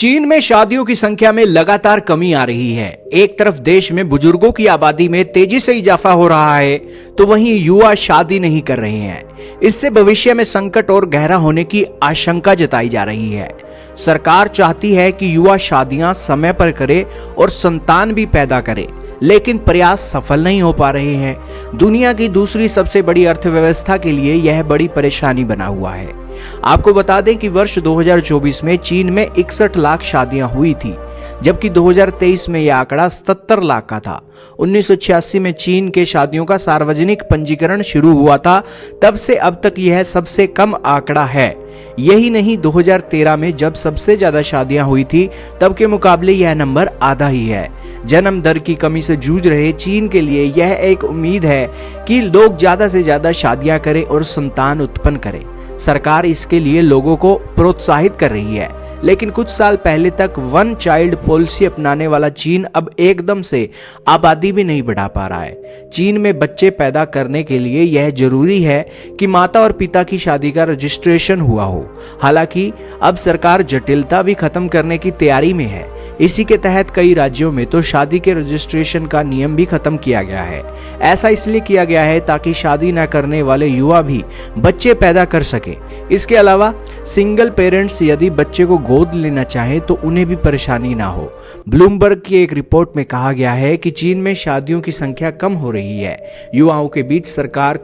चीन में शादियों की संख्या में लगातार कमी आ रही है। एक तरफ देश में बुजुर्गों की आबादी में तेजी से इजाफा हो रहा है, तो वहीं युवा शादी नहीं कर रहे हैं। इससे भविष्य में संकट और गहरा होने की आशंका जताई जा रही है। सरकार चाहती है कि युवा शादियां समय पर करे और संतान भी पैदा करे, लेकिन प्रयास सफल नहीं हो पा रहे हैं। दुनिया की दूसरी सबसे बड़ी अर्थव्यवस्था के लिए यह बड़ी परेशानी बना हुआ है। आपको बता दें कि वर्ष 2024 में चीन में 61 लाख शादियां हुई थी, जबकि 2023 में यह आंकड़ा 77 लाख का था। 1986 में चीन के शादियों का सार्वजनिक पंजीकरण शुरू हुआ था, तब से अब तक यह सबसे कम आंकड़ा है। यही नहीं, 2013 में जब सबसे ज्यादा शादियां हुई थी, तब के मुकाबले यह नंबर आधा ही है। जन्म दर की कमी से जूझ रहे चीन के लिए यह एक उम्मीद है कि लोग ज्यादा से ज्यादा शादियां करें और संतान उत्पन्न करें। सरकार इसके लिए लोगों को प्रोत्साहित कर रही है, लेकिन कुछ साल पहले तक वन चाइल्ड पॉलिसी अपनाने वाला चीन अब एकदम से आबादी भी नहीं बढ़ा पा रहा है। चीन में बच्चे पैदा करने के लिए यह जरूरी है कि माता और पिता की शादी का रजिस्ट्रेशन हुआ हो। हालांकि अब सरकार जटिलता भी खत्म करने की तैयारी में है। इसी के तहत कई राज्यों में तो शादी के रजिस्ट्रेशन का नियम भी खत्म किया गया है। ऐसा इसलिए किया गया है ताकि शादी न करने वाले युवा भी बच्चे पैदा कर सके। इसके अलावा सिंगल पेरेंट्स यदि बच्चे को गोद लेना चाहे तो उन्हें भी परेशानी ना हो। ब्लूमबर्ग की एक रिपोर्ट में कहा गया है कि चीन में शादियों की संख्या कम हो रही है। युवाओं के बीच सरकार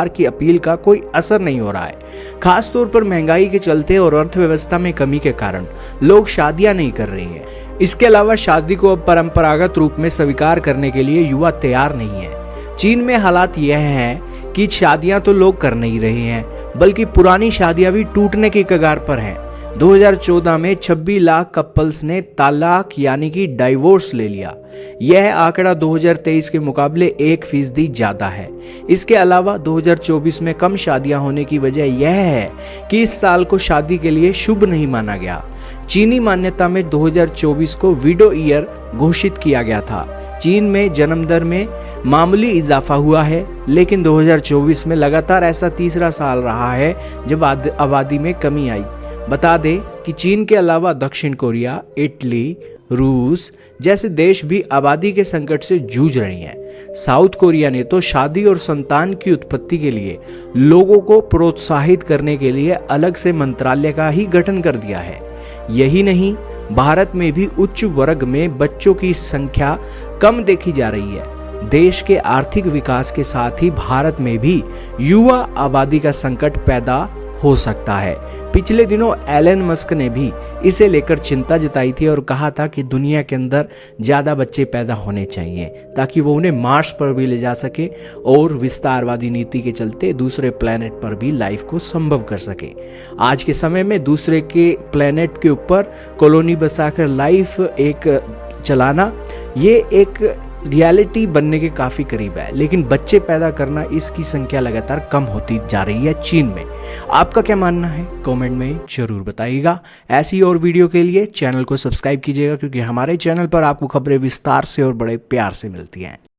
की अपील का कोई असर नहीं हो रहा है। खास तौर पर महंगाई के चलते और अर्थव्यवस्था में कमी के कारण लोग शादियां नहीं कर रहे हैं। इसके अलावा शादी को अब परंपरागत रूप में स्वीकार करने के लिए युवा तैयार नहीं है। चीन में हालात यह है कि शादियां तो लोग कर नहीं रहे हैं, बल्कि पुरानी शादियां भी टूटने की कगार पर हैं। 2014 में 26 लाख कपल्स ने तलाक यानी कि डाइवोर्स ले लिया। यह आंकड़ा 2023 के मुकाबले 1% ज्यादा है। इसके अलावा 2024 में कम शादियां होने की वजह यह है कि इस साल को शादी के लिए शुभ नहीं माना गया। चीनी मान्यता में 2024 को विडो ईयर घोषित किया गया था। चीन में जन्म दर में मामूली इजाफा हुआ है, लेकिन 2024 में लगातार ऐसा तीसरा साल रहा है जब आबादी में कमी आई। बता दें कि चीन के अलावा दक्षिण कोरिया, इटली, रूस जैसे देश भी आबादी के संकट से जूझ रही हैं। साउथ कोरिया ने तो शादी और संतान की उत्पत्ति के लिए लोगों को प्रोत्साहित करने के लिए अलग से मंत्रालय का ही गठन कर दिया है। यही नहीं, भारत में भी उच्च वर्ग में बच्चों की संख्या कम देखी जा रही है। देश के आर्थिक विकास के साथ ही भारत में भी युवा आबादी का संकट पैदा हो सकता है। पिछले दिनों एलन मस्क ने भी इसे लेकर चिंता जताई थी और कहा था कि दुनिया के अंदर ज्यादा बच्चे पैदा होने चाहिए ताकि वो उन्हें मार्स पर भी ले जा सके और विस्तारवादी नीति के चलते दूसरे प्लेनेट पर भी लाइफ को संभव कर सके। आज के समय में दूसरे के प्लेनेट के ऊपर कॉलोनी बसाकर लाइफ चलाना ये एक रियलिटी बनने के काफी करीब है, लेकिन बच्चे पैदा करना इसकी संख्या लगातार कम होती जा रही है चीन में। आपका क्या मानना है कमेंट में जरूर बताइएगा। ऐसी और वीडियो के लिए चैनल को सब्सक्राइब कीजिएगा, क्योंकि हमारे चैनल पर आपको खबरें विस्तार से और बड़े प्यार से मिलती हैं।